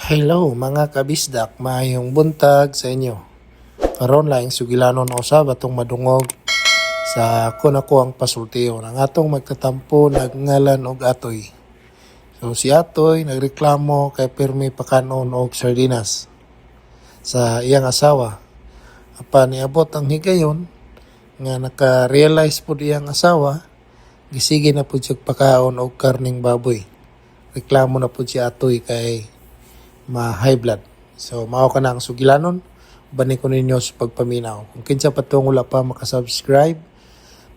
Hello mga kabisdak, maayong buntag sa inyo. Karon laing sugilanon o sa batong madungog sa ako ang pasultiyo. Ang atong magtatampo nagngalan og Atoy. So si Atoy nagreklamo kay pirmi pakanon og sardinas sa iyang asawa. Apan niabot ang higayon nga naka-realize po iyang asawa, gisige na po siya pakaon og karning baboy. Reklamo na po si Atoy kay ma-high blood. So, mao ka na ang sugilanon. Bani ko ninyo sa pagpaminaw. Kung kinsa pa itong wala pa makasubscribe,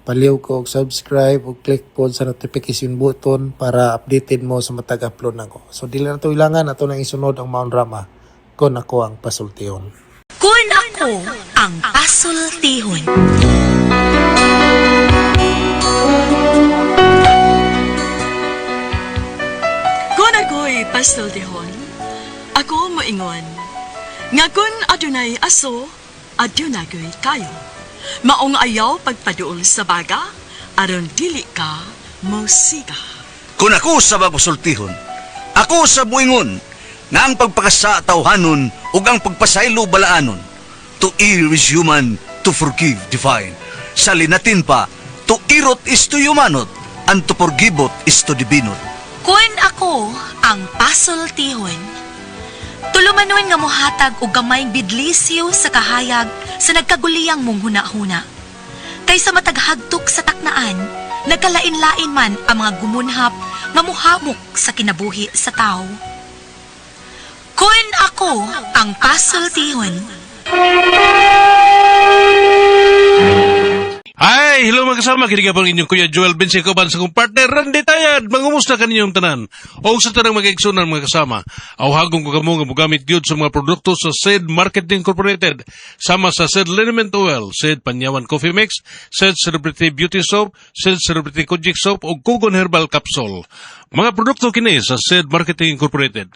paliw ko og subscribe o click po sa notification button para updated mo sa matag upload na ko. So, dili na ito ilangan. Ato nang isunod ang Mount Rama kung ako ang pasultihon. Kung ako ang pasultihon. Kung ako'y pasultihon, ako moingon, nga kun adunay aso, adunagoy kayo. Maong ayaw pagpaduol sa baga, aron dili ka musiga. Kung ako sa pasultihon, ako sa buingon, nga ang pagpakasa tawhanon ug ang pagpasaylo balaanon. To err is human, to forgive divine. Sa linatin pa, to irot is to humanot, and to forgivot is to divinot. Kung ako ang pasultihon, tulumanon nga mohatag og gamayng bidlisyo sa kahayag sa nagkaguliyang mong huna-huna. Kaysa mataghagtok sa taknaan, nagkalain-lain man ang mga gumunhap nga mohamok sa kinabuhi sa tao. Kung ako ang pasultihon. Hi! Hello mga kasama, kiniga pang inyong Kuya Joel Bensecoban sa kong partner Randy Tayad. Mangumusta ka ninyong tanan. O sa tanang mag-eksunan mga kasama, awhagong ko kamo nga mugamit yun sa mga produkto sa SED Marketing Incorporated. Sama sa SED Liniment Oil, SED Panyawan Coffee Mix, SED Celebrity Beauty Soap, SED Celebrity Kojic Soap o Kugon Herbal Capsule. Mga produkto kini sa SED Marketing Incorporated.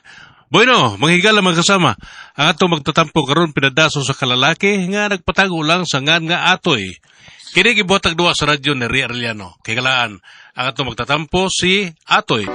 Bueno, manghigala mga kasama, ang atong magtatampo karon pinadaso sa kalalaki nga nagpatago lang sa ngan nga Atoy. Kini gibuhatag duwa sa radyo ni Ria Arellano. Kay kalaan, ang atong magtatampo si Atoy.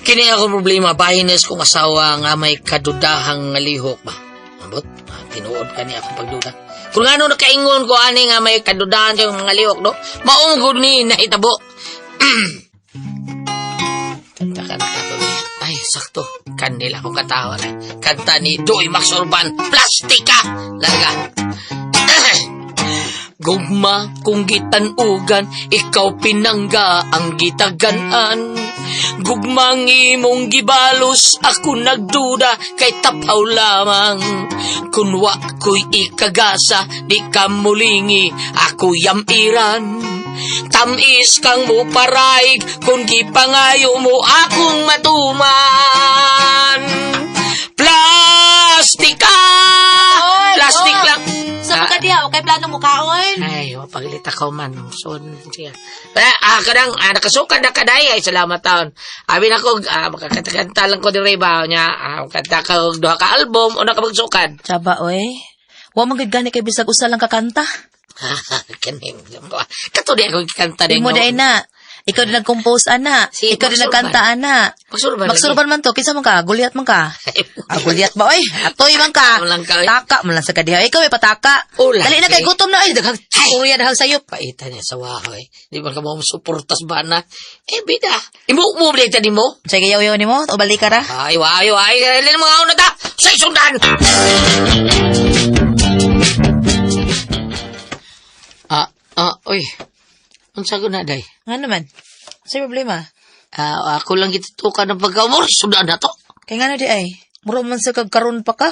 Kini ako problema, bahines kong asawa nga may kadudahang ngalihok ba? Ambot, tinuod ka niya akong pagduda. Kung ano nakaingon ko, ani nga may kadudahan sa ngalihok, no? Maunggod ni naitabo. Kanta ko ay, sakto. Kanila akong katawa na. Kanta ni Doy Max Urban, Plastika! Larga. Gugma kung gitanugan, ikaw pinangga ang gitaganan. Gugmang imong gibalos, ako nagduda kay tapaw lamang. Kunwa ko'y ikagasa, di ka mulingi, ako yamiran. Tamis kang mo paraig, kung gipangayo mo akong matuman. Plastika! Plastik lang. Sa ka diya, okay plano mo kaon? Ay, mapagilit ako man. So, siya. Kadang, nakasukan na kaday. Ay, salamat taon. Abin ako, makakanta lang ko din riba niya. Kanta ka, duha ka album, o nakapagsukan. Tsaba, oy. Wa man gani kay bisag usa lang kakanta. Kaning, kato di ako kanta din. Di mo dahil na. Ikaw din nag-compose, ana. Si Ikaw din Magsurban. nagkanta, ana. Magsurban man to. Kinsa man ka? Guliat man ka? Guliat ba, oy? Atoy man ka. Walang ka, oy. Taka man lang sa kadiha. Ikaw may pataka. Ula, Dali na kay gutom na, ay. Daghang surya dahil sayop. Paita niya sa wahoy. Di ba ka mo suportas ba na? Bida. Imo mo bilita ni mo? Sige, yaw-yaw ni mo. O balik ka ra. Ay. Ilan mga una ta? Sa isundan! Oy. Ang sago na, day. Nga naman. Sa'yo problema. Ako lang gitutukan ng pagkaumor. Sudan na to. Kaya nga na di ay. Muro man sa kagkaroon pa ka.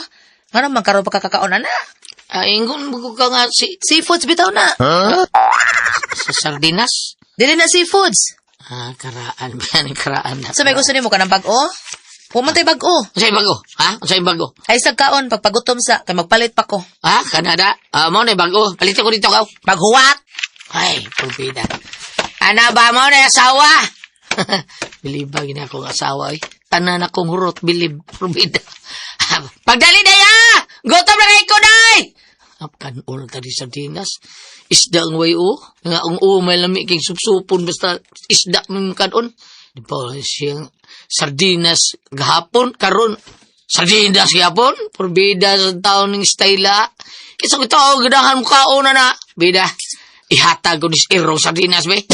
Nga naman, karoon pa kakakaon na. Ingon mo ka nga Seafoods bitaw na. sa sardinas. Dili na seafoods. Karaan ba yan? Karaan na. Sa may gusto ni mo ka ng bag-o? Pumantay bag-o. Ang sa'yo bago? Ang sa'yo bago? Ay sagkaon, pagpagutom sa, kay magpalit pa ko. Kanada? Mo na bago. Palitin ko dito ka. Maghuwat! Ay, pulpida. Ana ba mo na asawa? Bilibag na akong asawa. Tanan akong hurot, bilib, pulpida. Pagdali na ya! Gutom na kayo ko, day! Kanon tadi sardinas. Isda ang way o. Nga ang umay lami kay supsupon basta isda mong kanon. Di ba siyang sardinas gahapon karon sardinas gahapon. Porbida sa taon ng style. Kisa ko ito, ganahan mo kauna na. Bida, ihatag ko ni irong sardinas, be.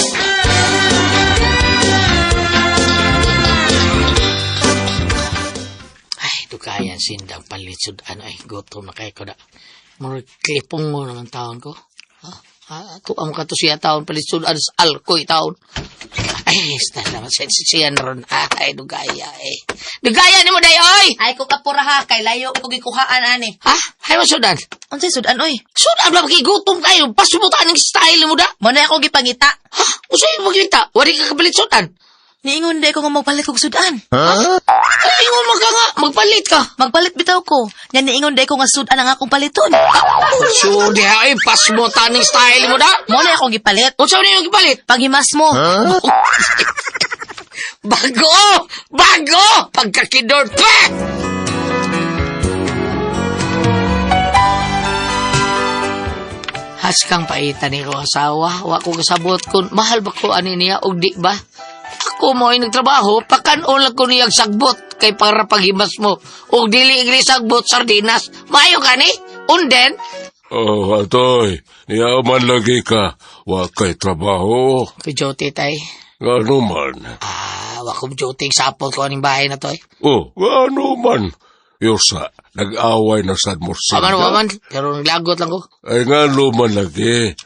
Ay, ito kaya sindang palitsod. Ano, ay, gutom na kayo ko na. Mga klipong mo naman taon ko. Ito ang kato siya taon palitsod. Adas alkoy taon. Ay, sta naman siya ron. Ay, dugaya, eh. Dugaya ni mo, day, oy! Ay, kung kapura ha, kay layo ko gikuhaan, ani. Ha? Hay mo, sudan. Unsay sudan, oy? Sudan ba makigutom kayo? Pasubutan ng style mo da. Mo na ako gipangita. Ha? Usay mo magkita? Wari ka kapalit sudan. Niingon day ko nga magpalit kog sudan. Ay, ingon mo ka nga. Magpalit ka. Magpalit bitaw ko. Nya niingon day ko nga sudan ang akong paliton. So, di ay, pasubutan ng style mo da. Mo na akong gipalit. Unsa na yung gipalit? Paghimas mo. Bago! Bago! Pagkakidor pa! Has kang paita ni ko asawa. Wa ko kasabot kun mahal ba ko ani niya og di ba? Ako mo ay nagtrabaho, pakanon lang ko niyang sagbot kay para paghimas mo. Og dili igli sagbot sardinas. Maayo ka ni? Unden? Oh, atoy, niya man lagi ka. Wa kay trabaho. Pijote tay. Nga man. Wa ko joting sapot ko aning bahay na to eh. Oh, nga man. Yosa, nag-away na sad mo Paman, paman. Pero naglagot lang ko. Ay nga man lagi.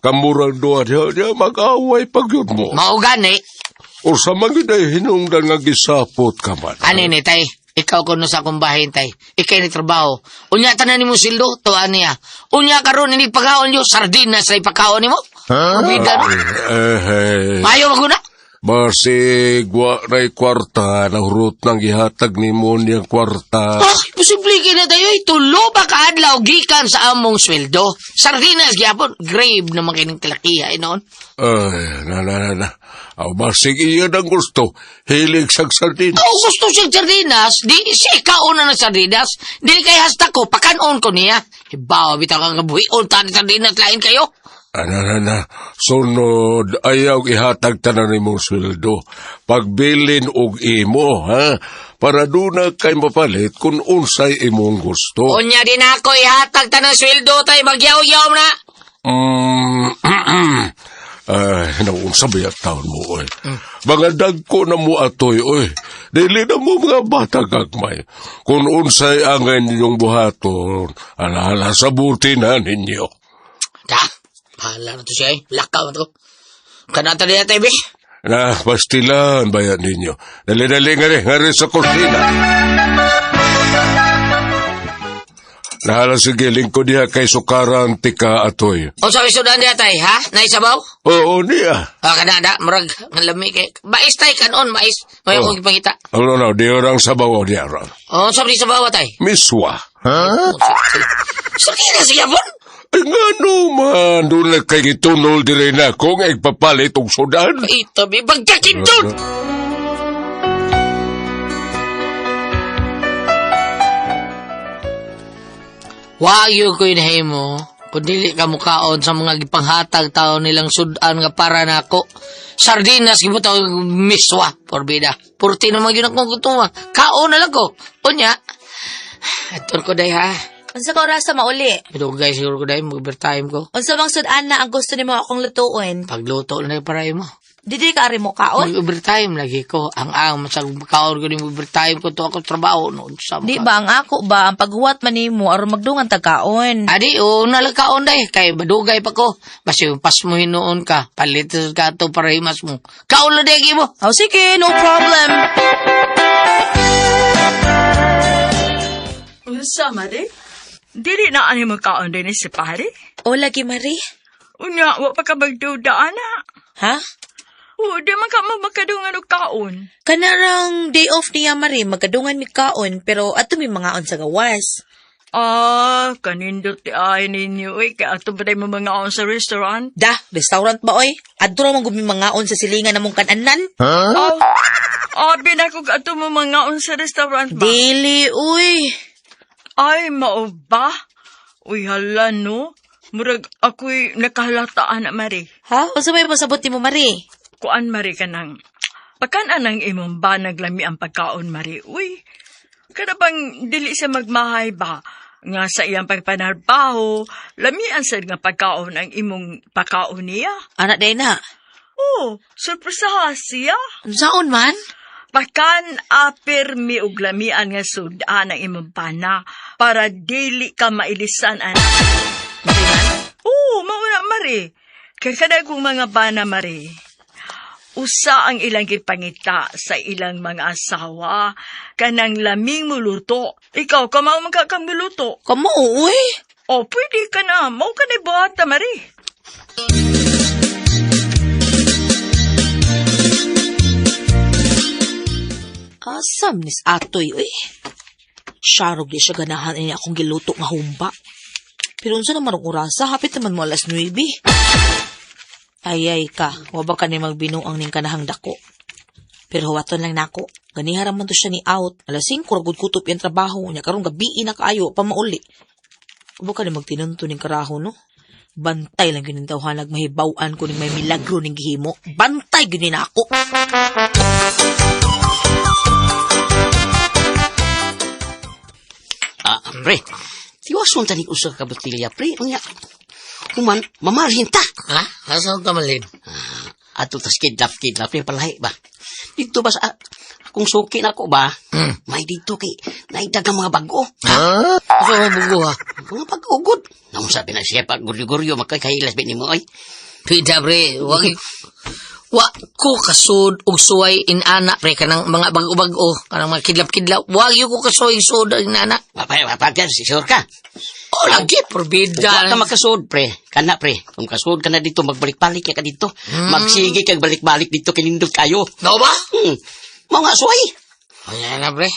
Kamurang doa diya mag-away pag yun mo. Maugani. O sa mga hinungdan nga gisapot ka man. Ani ni tay, ikaw kuno sa akong bahin tay. Ikay ni trabaho. Unya tanan nimo sildo to aniya. Unya karon ini pagkaon yo sardinas sa ipakaon nimo. Bida no. Mayo maguna. Basig, wa na'y kwarta, nahurot nang ihatag ni mo niyang kwarta. Posible kina tayo tulo ba kaadlaw gikan sa among sweldo. Sardinas gyapon, grave naman kining kalakiya noon. Ay, na. Aw, basig iyan ang gusto. Hilig sa sardina. Kung gusto siyang sardinas, di siya kauna ng sardinas. Dili kay hasta ko, pakanon ko niya. Ibawa, bitaw kang kabuhion, tani sardinas lain kayo. Na. Sunod, ayaw ihatag tanan ni mong sweldo. Pagbilin og imo, ha? Para doon na kay mapalit kung unsay imong gusto. Unya din ako ihatag tanang sweldo tayo, magyaw-yaw na. Ay, naunsa ba yung taon mo, oy? Mga dagko na mo atoy, oy. Dili na mo mga bata gagmay. Kung unsay angay ninyong buhaton, alaala sa buti na ninyo. Da, bahala na to siya eh. Lakaw na to. Kanata niya tayo, be. Na, pastilan bayan ninyo. Dali-dali nga rin sa kusina. Nahala si giling ko diha kay sukaran tika atoy. O sabi sudan niya tayo, ha? Naisabaw? Oo, niya. Kanada, marag, ng lami kay. Mais tayo, kanon, mais. May akong ipangita. Ano, di orang sabaw o diya ron. O, sabi sabaw tayo. Miswa. Sakit na siya, bon? Ay nga naman, doon lang kay gitunol dire na kung igpapalit og sudan. Ito, be, pagkakindot! Wayo ko inahimo, kung dili ka mukaon sa mga gipanghatag tao nilang sudan nga para nako. Sardinas, gibutaw miswa, porbida. Purti naman yun akong kutuma. Kaon na lang ko. Unya, aton ko day ha. Unsa ka oras sa mauli? Bidugay siguro ko day, mag-overtime ko. Unsa bang sudan na ang gusto nimo akong lutuon? Pagluto na yung paray mo. Didi ka ari mo kaon? Mag-overtime lagi ko. Ang masag kaon ko ni overtime ko to ako trabaho noon. Di ba ang ako ba ang paghuwat man nimo aron magdungan tag kaon? Adi, nalagkaon day. Kay badugay pa ko. Basi pas mo hinuon ka. Palit ka to para himas mo. Kaon na day mo. Oh, sige, no problem. Unsa, Mari? Dili na ani magkaon din si pare? O lagi, Mari. Unya, wa pa ka magduda, ana. Ha? O, di man ka makadungan og kaon. Kanarang day off niya, Mari, magkadungan mi kaon, pero ato mi mangaon sa gawas. Kanindot ti ay ninyo, kaya ato ba tayo mamangaon sa restaurant? Da, restaurant ba, oy? Adto ra man gumi mangaon sa silingan namong kananan? Binakog ato mamangaon sa restaurant ba? Dili, uy. Ay, mao ba? Uy, hala, no? Murag ako'y nakahalataan na, Mari. Ha? Unsa may pasabot nimo, Mari? Kuan, Mari, ka nang... Pagkaan ang imong ba naglami ang pagkaon, Mari? Uy, kada bang dili siya magmahay ba? Nga sa iyang pagpanarbaho, lamian sad nga pagkaon ang imong pagkaon niya. Anak day na. Oh, surpresaha siya. Unsaon man? Pakan aper mi og lamian nga sudan ang imong pana para dili ka mailisan anak. Oo, mauna Mari. Kaya kada kong mga bana Mari, usa ang ilang gipangita sa ilang mga asawa kanang laming muluto. Ikaw, kamao magkakang muluto. Kamo, uy. O, pwede ka na. Mau ka na buhata, Mari. Asam nis atoy, uy. Syarog di siya ganahan ini akong giluto nga humba. Pero unsa naman ang orasa, hapit naman mo alas 9. Ayay ka, waba ka ni magbinuang ning kanahang dako. Pero huwaton lang nako. Ganihara man to siya ni out. Alas 5 ragud kutop yung trabaho niya. Karong gabi na kaayo pa mauli. Waba ka ni magtinunto ning karaho, no? Bantay lang yun yung tawhanag mahibawaan ko ning may milagro ning gihimo. Bantay yun na ako. Pre, tiwason tani usa ka botilya, pre. Unya, kuman, mamalhin ta. Ha? Asan ka malin? Ato tas kidlap, pre, palahi ba? Dito ba sa, kung suki na ko ba, may dito kay, naidagang mga bago. Ha? Asa mo bugo ha? Mga bago, good. Nung sabi na siya, pag guryo-guryo, magkakahilas bin mo, ay. Pida, pre. Wa ko kasud og suway inana pre kanang mga bago-bago kanang mga kidlap-kidlap. Wa yo ko kasuy sud inana. Mapagyan, si sure ka. Oh, lagi forbida. Huwag ka magkasud, pre. Kana, pre. Kung kasud ka na dito, magbalik-balik ka dito. Magsige kag balik-balik dito, kinindot kayo. No ba? Mga suway. Ayan na, pre.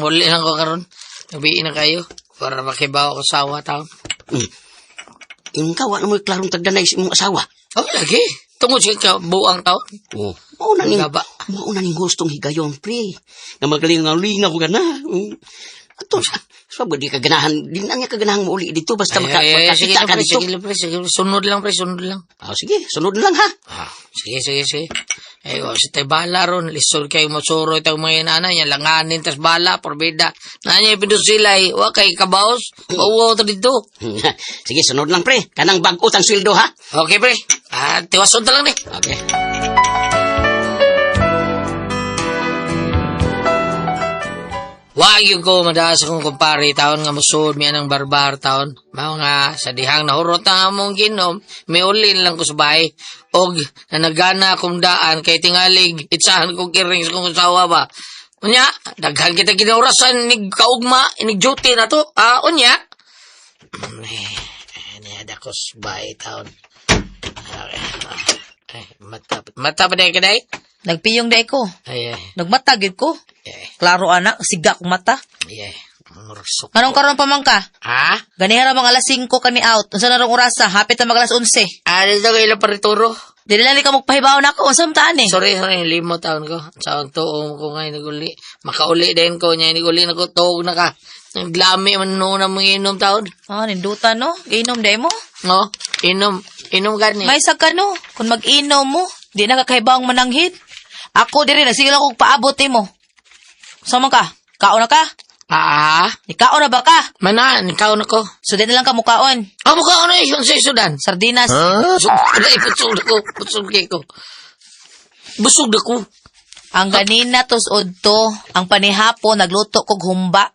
Muli lang ko karon. Nabiin na kayo para makibaw ko sa awa taon. Yung kawa na mo klarong tagdanay sa imong asawa. Oh, lagi. Tungod siya ka buang taon. Oh, mauna ning gustong higayon, pre. Na magaling-lingaw ko gana. Ato sa di ka ganahan, di na niya kaganahan mo uli dito basta Sige makakita ka lang, dito. sige. Sunod lang, pre, sunod lang. Sige, sunod lang ha. Sige. Eh, si tayo bala ron. Lisod kayo masuro itong mga inana niya. Langanin, tas bala, porbida. Nanya, pinto sila eh. Wa kay kabaos. Uwaw to dito. Sige, sunod lang, pre. Kanang bag-ot ang sweldo ha. Okay, pre. Tiwason ta lang ni. Okay. Wag yung ko madaas akong kumpare taon nga musud mi anang barbar taon. Mao nga sa dihang nahurot na among ginom, may ulin lang ko sa bahay. Og nanagana akong daan kay tingalig itsahan kong kiring sa kong asawa ba. Unya, daghan kita ginaurasan nig kaugma, nig duty na to. Unya. Niya ko sa bahay taon. Mata pa day kaday? Nagpiyong day ko. Ay. Nagmatagid ko. Klaro anak, siga kong mata. Ay. Mursok. Anong karon pa man ka? Ha? Ganihara mga alas 5 kani out. Unsa na rong orasa? Hapit na mag alas 11. Dito kayo lang parituro. Dili lang ka magpahibaw na ako. Unsa man taan eh? Sorry, 5 taon ko. Sa tuong ko ngayon naguli. Makauli din ko niya. Naguli na ko. Tuog na ka. Naglami man noon ang mga inom taon. Ninduta no? Inom day mo? No? Inom gani. May ka no? Kung mag-inom mo, di na kakahibaw ang mananghid. Ako diri na, sige lang kong paabot mo. Sama ka? Kaon na ka? Ikaon na ba ka? Mana, nikaw na ko. Sudan na lang ka mukaon. Mukha na yun sa Sudan. Sardinas. Busog ko. Busog na ko. Ang ganina tusod to, ang panihapon, nagluto kog humba.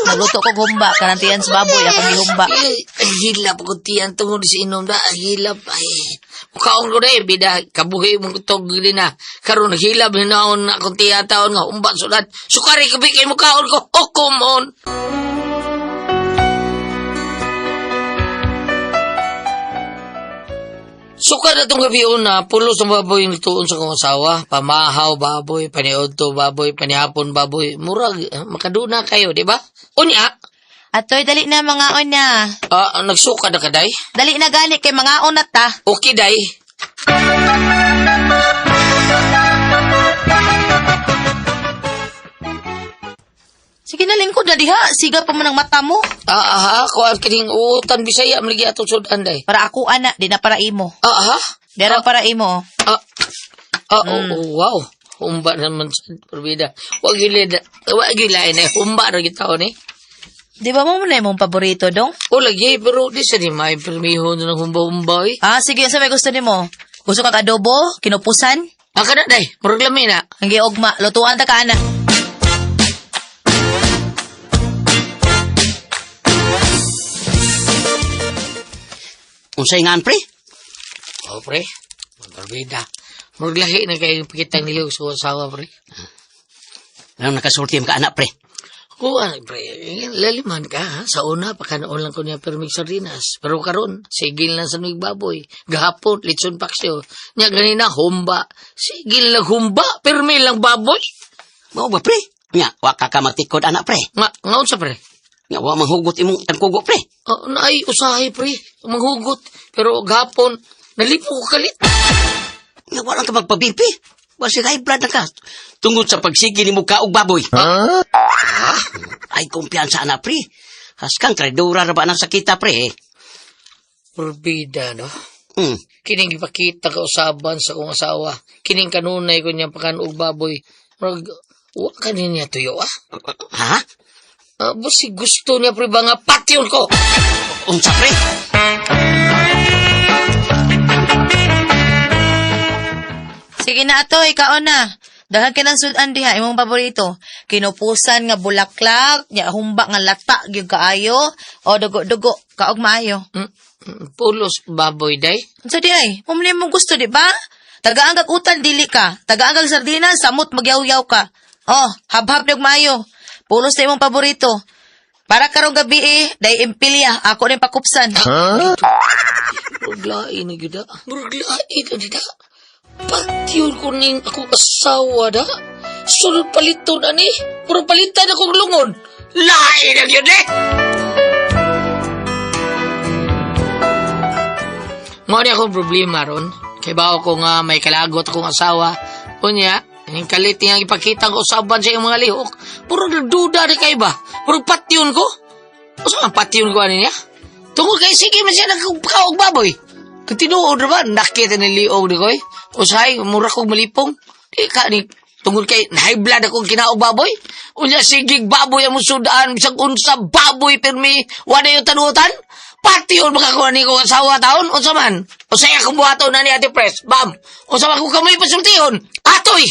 Nagluto kog humba, kanantiyan sa baboy, akong gihumba. Ay, hilap ko tiyan tungod sa inom na. Hilap, ay. Mukhaon ko na bida, kabuhi mong kutog din na. Karoon, naghilap, hinaon na akong tiyan taon nga, humba, sudan. Sukari kabi kay mukhaon ko, come on. Sukar na itong gabi una, pulos ng baboy yung tuon sa kong asawa. Pamahaw baboy, paniodto baboy, panihapon baboy. Murag, makaduna kayo, di ba? Unya. Atoy, dali na mga ona. Nagsuka na ka, day? Dali na gani kay mga ona ta. Okay, day. Sige na lingkod na diha. Siga pa man ang mata mo. Ako ang kining utan Bisaya malagi atong sudan day. Para ako, ana. Di na para imo. Dera para imo. Wow. Humba naman sa perbida. Wag gilain na humba ra gitaw ni. Di ba mo na imong paborito, dong? O lagi pero di sa di may permiho na ng humba-humba eh. Sige. Sa may gusto nimo. Gusto kag adobo? Kinupusan? Kada day, murag lami na. Ang giogma. Lutuan ta ka, ana. Unsay ngan, pre? Pre. Perbida. Murag lahi na kay pakitang niliw sa asawa, pre. Anong nakasulti ka, anak, pre? Pre, laliman ka, ha? Sa una, pakanoon lang ko niya permig sardinas. Pero karon, sigil lang sa nuig baboy. Gahapon, litson paksyo. Nya ganina, humba. Sigil lang humba, permi lang baboy. Mao ba, pre? Nya, wa ka magtikod, anak, pre. Ngaon sa pre? Nya, wa manghugot imong tangkugo, pre. Naay, usahay, pre. Manghugot. Pero gahapon, nalipo ko kalit. Nya, wa lang ka magpabimpi. Basi high blood na ka. Tungod sa pagsigi ni mo ka og baboy. Ay, kumpiyansa, anak, pre. Haskang kredura na ba ng sakita, pre? Perbida, no? Hmm. Kining ipakita ka usaban sa kong asawa. Kining kanunay ko niya pakanog baboy. Murag, wa ka niya tuyo, Ha? Basi gusto niya pre ba nga patyon ko? Unsa, pre? Sige na ato, ikaw na. Dahil ka ng sudan diha, imong paborito. Kinupusan nga bulaklak, nya humba nga lata, gyud kaayo, o dugo-dugo, kaog maayo. Pulos baboy, day? Unsa di ay? Mumli mo gusto, di ba? Tagaan kag utan, dili ka. Tagaan kag sardinas, samot magyaw-yaw ka. Hab-hab niyog maayo. Pulos na imong paborito. Para karong gabi day impilya, ako rin pakupsan. Muraglain na gida. Muraglain na gida. Patyon ko ning akong asawa da. Sunod paliton ani. Murag palitan akong lungon. Lain na yun Mao ni akong problema ron. Kay bao ko nga may kalagot akong asawa. Unya, yung kalit niyang ipakita ko usaban sa iyong mga lihok. Puro nagduda na kay ba? Puro patyon ko. O saan patyon ko ano niya? Tungkol kay sige man siya nagkaog baboy. Kung tinuod na ba, nakita ni liog ni koy. O sahay, mura kong malipong. Di ka ni, tungkol kay high blood akong kinaog baboy. Unya sigig baboy ang musudaan. Bisang unsa baboy permi, wala yung tanutan. Pati yun makakuha ni kong asawa taon. Unsa man. O saya kong buhato na ni Ate Pres. Bam. Unsa man kong kamay pasulti yun. Atoy!